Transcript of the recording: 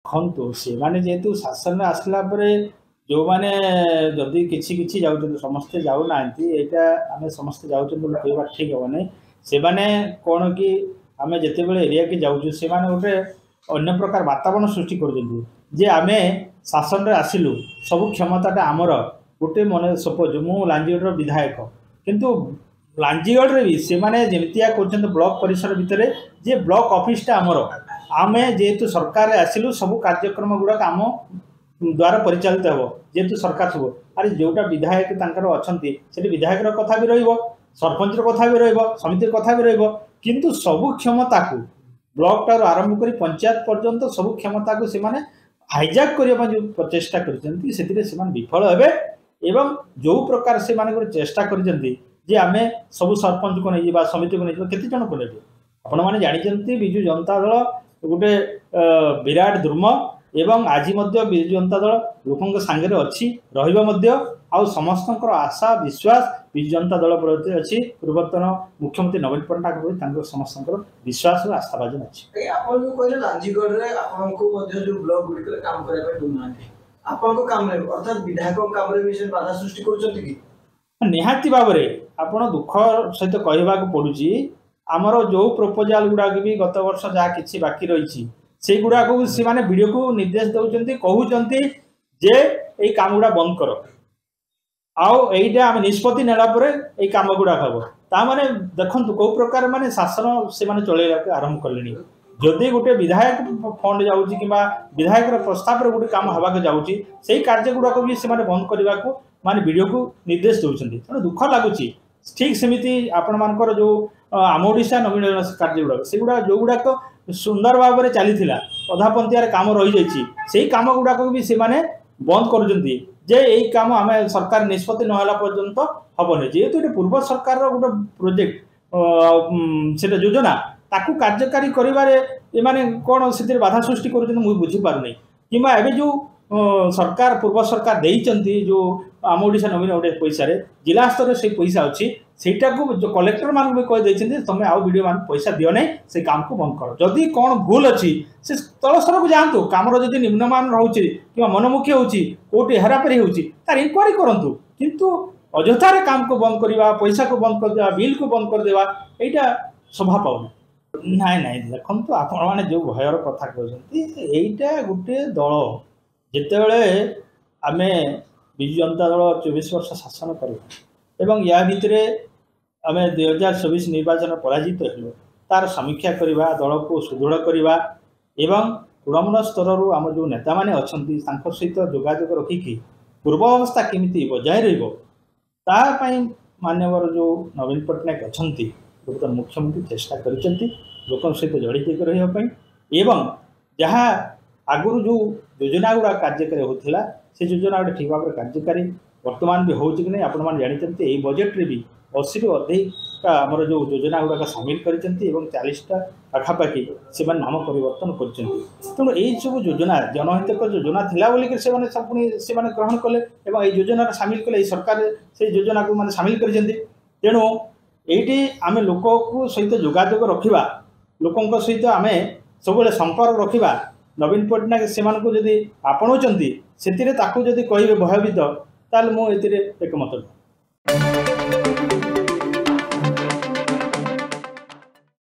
ଦେଖନ୍ତୁ ସେମାନେ ଯେହେତୁ ଶାସନରେ ଆସିଲା ପରେ ଯେଉଁମାନେ ଯଦି କିଛି କିଛି ଯାଉଛନ୍ତି ସମସ୍ତେ ଯାଉନାହାନ୍ତି ଏଇଟା ଆମେ ସମସ୍ତେ ଯାଉଛନ୍ତି ବୋଲି କହିବା ଠିକ୍ ହେବନି। ସେମାନେ କ'ଣ କି ଆମେ ଯେତେବେଳେ ଏରିଆକି ଯାଉଛୁ ସେମାନେ ଗୋଟେ ଅନ୍ୟ ପ୍ରକାର ବାତାବରଣ ସୃଷ୍ଟି କରୁଛନ୍ତି ଯେ ଆମେ ଶାସନରେ ଆସିଲୁ ସବୁ କ୍ଷମତାଟା ଆମର। ଗୋଟେ ମନେ ସପୋଜ ମୁଁ ଲାଞ୍ଜିଗଡ଼ର ବିଧାୟକ କିନ୍ତୁ ଲାଞ୍ଜିଗଡ଼ରେ ବି ସେମାନେ ଯେମିତିଆ କରୁଛନ୍ତି ବ୍ଲକ ପରିସର ଭିତରେ ଯେ ବ୍ଲକ ଅଫିସଟା ଆମର। ଆମେ ଯେହେତୁ ସରକାରରେ ଆସିଲୁ ସବୁ କାର୍ଯ୍ୟକ୍ରମ ଗୁଡ଼ାକ ଆମ ଦ୍ୱାରା ପରିଚାଳିତ ହେବ ଯେହେତୁ ସରକାର ସବୁ। ଆରେ ଯେଉଁଟା ବିଧାୟକ ତାଙ୍କର ଅଛନ୍ତି ସେଠି ବିଧାୟକର କଥା ବି ରହିବ, ସରପଞ୍ଚର କଥା ବି ରହିବ, ସମିତିର କଥା ବି ରହିବ, କିନ୍ତୁ ସବୁ କ୍ଷମତାକୁ ବ୍ଲକଠାରୁ ଆରମ୍ଭ କରି ପଞ୍ଚାୟତ ପର୍ଯ୍ୟନ୍ତ ସବୁ କ୍ଷମତାକୁ ସେମାନେ ହାଇଜାକ୍ କରିବା ପାଇଁ ଯେଉଁ ପ୍ରଚେଷ୍ଟା କରିଛନ୍ତି ସେଥିରେ ସେମାନେ ବିଫଳ ହେବେ। ଏବଂ ଯେଉଁ ପ୍ରକାର ସେମାନେ ଗୋଟେ ଚେଷ୍ଟା କରିଛନ୍ତି ଯେ ଆମେ ସବୁ ସରପଞ୍ଚକୁ ନେଇଯିବା, ସମିତିକୁ ନେଇଯିବା, କେତେ ଜଣକୁ ନେବେ? ଆପଣମାନେ ଜାଣିଛନ୍ତି ବିଜୁ ଜନତା ଦଳ ଗୋଟେ ବିରାଟ ଦ୍ରୁମ ଏବଂ ଆଜି ମଧ୍ୟ ବିଜୁ ଜନତା ଦଳ ଲୋକଙ୍କ ସାଙ୍ଗରେ ଅଛି, ରହିବ ମଧ୍ୟ। ଆଉ ସମସ୍ତଙ୍କର ଆଶା ବିଶ୍ୱାସ ବିଜୁ ଜନତା ଦଳ ପ୍ରତି ଅଛି। ପୂର୍ବତନ ମୁଖ୍ୟମନ୍ତ୍ରୀ ନବୀନ ପଟ୍ଟନାୟକ ପ୍ରତି ତାଙ୍କର ସମସ୍ତଙ୍କର ବିଶ୍ୱାସ ଓ ଆସ୍ଥାଭାଜନ ଅଛି। ଆପଣ ଯେଉଁ କହିଲେ ଲାଞ୍ଜିଗଡ଼ରେ ଆପଣଙ୍କୁ ମଧ୍ୟ ଯେଉଁ ବ୍ଲକ ଗୁଡ଼ିକରେ କାମ କରିବା ପାଇଁ ଦେଉନାହାନ୍ତି, ଆପଣଙ୍କ କାମରେ ଅର୍ଥାତ ବିଧାୟକଙ୍କ କାମରେ ବି ସେ ବାଧା ସୃଷ୍ଟି କରୁଛନ୍ତି କି? ନିହାତି ଭାବରେ ଆପଣ ଦୁଃଖ ସହିତ କହିବାକୁ ପଡ଼ୁଛି ଆମର ଯେଉଁ ପ୍ରପୋଜାଲ ଗୁଡ଼ାକ ବି ଗତ ବର୍ଷ ଯାହା କିଛି ବାକି ରହିଛି ସେଇଗୁଡ଼ାକୁ ସେମାନେ ଭିଡ଼ିଓକୁ ନିର୍ଦ୍ଦେଶ ଦେଉଛନ୍ତି, କହୁଛନ୍ତି ଯେ ଏଇ କାମ ଗୁଡ଼ା ବନ୍ଦ କର, ଆଉ ଏଇଟା ଆମେ ନିଷ୍ପତ୍ତି ନେଲା ପରେ ଏଇ କାମ ଗୁଡ଼ାକ ହେବ। ତାମାନେ ଦେଖନ୍ତୁ କେଉଁ ପ୍ରକାର ମାନେ ଶାସନ ସେମାନେ ଚଳେଇବାକୁ ଆରମ୍ଭ କଲେଣି। ଯଦି ଗୋଟେ ବିଧାୟକ ଫଣ୍ଡ ଯାଉଛି କିମ୍ବା ବିଧାୟକର ପ୍ରସ୍ତାବରେ ଗୋଟେ କାମ ହେବାକୁ ଯାଉଛି ସେଇ କାର୍ଯ୍ୟ ଗୁଡ଼ାକ ବି ସେମାନେ ବନ୍ଦ କରିବାକୁ ମାନେ ଭିଡ଼ିଓକୁ ନିର୍ଦ୍ଦେଶ ଦେଉଛନ୍ତି। ତେଣୁ ଦୁଃଖ ଲାଗୁଛି। ଠିକ୍ ସେମିତି ଆପଣମାନଙ୍କର ଯେଉଁ ଆମ ଓଡ଼ିଶା ନବୀନ କାର୍ଯ୍ୟ ଗୁଡ଼ାକ ସେଗୁଡ଼ା ଯେଉଁଗୁଡ଼ାକ ସୁନ୍ଦର ଭାବରେ ଚାଲିଥିଲା ଅଧାପନ୍ତିଆରେ କାମ ରହିଯାଇଛି ସେଇ କାମ ଗୁଡ଼ାକୁ ବି ସେମାନେ ବନ୍ଦ କରୁଛନ୍ତି ଯେ ଏଇ କାମ ଆମେ ସରକାର ନିଷ୍ପତ୍ତି ନ ହେଲା ପର୍ଯ୍ୟନ୍ତ ହେବନି। ଯେହେତୁ ଏଠି ପୂର୍ବ ସରକାରର ଗୋଟେ ପ୍ରୋଜେକ୍ଟ ସେଟା ଯୋଜନା ତାକୁ କାର୍ଯ୍ୟକାରୀ କରିବାରେ ଏମାନେ କ'ଣ ସେଥିରେ ବାଧା ସୃଷ୍ଟି କରୁଛନ୍ତି ମୁଁ ବୁଝିପାରୁନି। କିମ୍ବା ଏବେ ଯେଉଁ ସରକାର ପୂର୍ବ ସରକାର ଦେଇଛନ୍ତି ଯେଉଁ ଆମ ଓଡ଼ିଶା ନବୀନ ଗୋଟେ ପଇସାରେ ଜିଲ୍ଲା ସ୍ତରରେ ସେଇ ପଇସା ଅଛି ସେଇଟାକୁ କଲେକ୍ଟର ମାନଙ୍କୁ ବି କହିଦେଇଛନ୍ତି ତମେ ଆଉ ଭିଡ଼ିଓ ମାନଙ୍କୁ ପଇସା ଦିଅ ନାହିଁ, ସେ କାମକୁ ବନ୍ଦ କର। ଯଦି କ'ଣ ଭୁଲ ଅଛି ସେ ତଳ ସ୍ତରକୁ ଯାଆନ୍ତୁ, କାମର ଯଦି ନିମ୍ନମାନ ରହୁଛି କିମ୍ବା ମନମୁଖୀ ହେଉଛି କେଉଁଠି ହେରାଫେରି ହେଉଛି ତାର ଇନକ୍ୱାରି କରନ୍ତୁ। କିନ୍ତୁ ଅଯଥାରେ କାମକୁ ବନ୍ଦ କରିବା, ପଇସାକୁ ବନ୍ଦ କରିଦେବା, ବିଲ୍କୁ ବନ୍ଦ କରିଦେବା ଏଇଟା ଶୋଭା ପାଉନି। ନାଇଁ ନାଇଁ ଦେଖନ୍ତୁ ଆପଣମାନେ ଯେଉଁ ଭୟର କଥା କହୁଛନ୍ତି ଏଇଟା ଗୋଟିଏ ଦଳ ଯେତେବେଳେ ଆମେ ବିଜୁ ଜନତା ଦଳ 24 ବର୍ଷ ଶାସନ କରିବା ଏବଂ ୟା ଭିତରେ ଆମେ 2024 ନିର୍ବାଚନ ପରାଜିତ ହେଲୁ ତାର ସମୀକ୍ଷା କରିବା, ଦଳକୁ ସୁଦୃଢ଼ କରିବା ଏବଂ ତୃଣମୂଳ ସ୍ତରରୁ ଆମର ଯେଉଁ ନେତାମାନେ ଅଛନ୍ତି ତାଙ୍କ ସହିତ ଯୋଗାଯୋଗ ରଖିକି ପୂର୍ବ ଅବସ୍ଥା କେମିତି ବଜାୟ ରହିବ ତା ପାଇଁ ମାନ୍ୟବର ଯେଉଁ ନବୀନ ପଟ୍ଟନାୟକ ଅଛନ୍ତି ପୂର୍ବତନ ମୁଖ୍ୟମନ୍ତ୍ରୀ ଚେଷ୍ଟା କରିଛନ୍ତି ଲୋକଙ୍କ ସହିତ ଜଡ଼ିତ ରହିବା ପାଇଁ। ଏବଂ ଯାହା ଆଗରୁ ଯେଉଁ ଯୋଜନା ଗୁଡ଼ା କାର୍ଯ୍ୟକାରୀ ହେଉଥିଲା ସେ ଯୋଜନା ଗୋଟେ ଠିକ୍ ଭାବରେ କାର୍ଯ୍ୟକାରୀ ବର୍ତ୍ତମାନ ବି ହେଉଛି କି ନାହିଁ ଆପଣମାନେ ଜାଣିଛନ୍ତି। ଏଇ ବଜେଟ୍ରେ ବି 80ରୁ ଅଧିକା ଆମର ଯେଉଁ ଯୋଜନା ଗୁଡ଼ାକ ସାମିଲ କରିଛନ୍ତି ଏବଂ 40ଟା ପାଖାପାଖି ସେମାନେ ନାମ ପରିବର୍ତ୍ତନ କରିଛନ୍ତି। ତେଣୁ ଏଇସବୁ ଯୋଜନା ଜନହିତକ ଯୋଜନା ଥିଲା ବୋଲିକି ସେମାନେ ପୁଣି ସେମାନେ ଗ୍ରହଣ କଲେ ଏବଂ ଏଇ ଯୋଜନାରେ ସାମିଲ କଲେ। ଏଇ ସରକାର ସେଇ ଯୋଜନାକୁ ମାନେ ସାମିଲ କରିଛନ୍ତି। ତେଣୁ ଏଇଠି ଆମେ ଲୋକକୁ ସହିତ ଯୋଗାଯୋଗ ରଖିବା, ଲୋକଙ୍କ ସହିତ ଆମେ ସବୁବେଳେ ସମ୍ପର୍କ ରଖିବା। ନବୀନ ପଟ୍ଟନାୟକ ସେମାନଙ୍କୁ ଯଦି ଆପଣଉଛନ୍ତି ସେଥିରେ ତାକୁ ଯଦି କହିବେ ଭୟଭୀତ ତାହେଲେ ମୁଁ ଏଥିରେ ଏକମତ।